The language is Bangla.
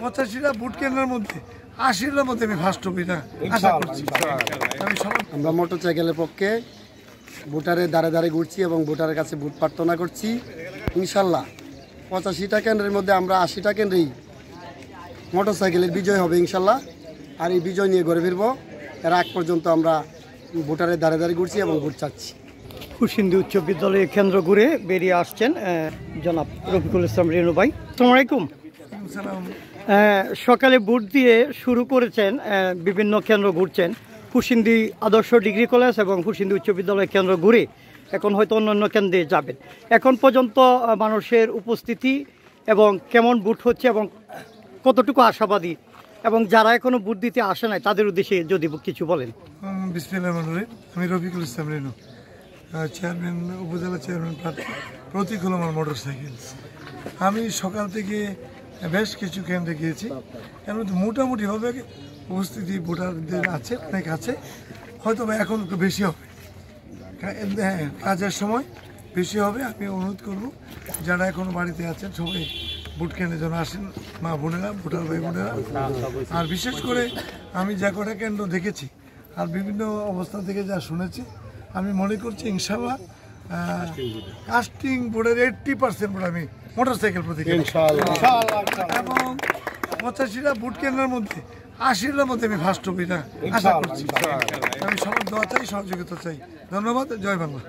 85টা ভোট কেন্দ্রের মধ্যে 80টার মধ্যে আমি ফার্স্ট হবো এটা আশা করছি। আমরা মোটরসাইকেলের পক্ষে ভোটারের দ্বারে দ্বারে ঘুরছি এবং ভোটারের কাছে ভোট প্রার্থনা করছি। ইনশাল্লাহ 85টা কেন্দ্রের মধ্যে আমরা 80টা কেন্দ্রেই মোটরসাইকেলের বিজয় হবে ইনশাল্লাহ। আর এই বিজয় নিয়ে ঘরে ফিরবো। এর আগ পর্যন্ত আমরা ভোটারের দ্বারে দ্বারে ঘুরছি এবং ভোট চাচ্ছি। কুশিন্দি উচ্চ বিদ্যালয়ে কেন্দ্র ঘুরে বেরিয়ে আসছেন জনাব রফিকুল ইসলাম রেনু ভাই। আসসালামু আলাইকুম। সকালে ভোট দিয়ে শুরু করেছেন, বিভিন্ন কেন্দ্র ঘুরছেন, কুশিন্দি আদর্শ ডিগ্রি কলেজ এবং কুশিন্দি উচ্চ বিদ্যালয় কেন্দ্র ঘুরে এখন হয়তো অন্যান্য কেন্দ্রে যাবেন। এখন পর্যন্ত মানুষের উপস্থিতি এবং কেমন ভোট হচ্ছে এবং কতটুকু আশাবাদী, এবং যারা এখনো ভোট দিতে আসে নাই তাদের উদ্দেশ্যে যদি কিছু বলেন। বিসমিল্লাহির রহমানির রহিম। আমি রফিকুল ইসলাম রেনু, চেয়ারম্যান, উপজেলা চেয়ারম্যান প্রার্থী, প্রতীক হলো আমার মোটরসাইকেল। আমি সকাল থেকে বেশ কিছু কেন্দ্রে গিয়েছি, এর মধ্যে মোটামুটিভাবে উপস্থিতি ভোটারদের আছে, অনেক আছে, হয়তো এখন একটু বেশি হবে, হ্যাঁ কাজের সময় বেশি হবে। আমি অনুরোধ করব যারা এখনো বাড়িতে আছেন সবাই ভোট কেন্দ্রে যেন আসেন, মা বোনেরা, ভোটার ভাই বোনেরা। আর বিশেষ করে আমি যা কটা কেন্দ্র দেখেছি আর বিভিন্ন অবস্থান থেকে যা শুনেছি, আমি মনে করছি ইনশাআল্লাহ কাস্টিং ভোটের 80% ভোট আমি মোটরসাইকেল প্রতীক, এবং 85টা ভোট কেন্দ্রের মধ্যে 80টার মধ্যে আমি ফার্স্ট হবো এটা আশা করছি। আমি সবার দোয়া চাই, সহযোগিতা চাই। ধন্যবাদ। জয় বাংলা।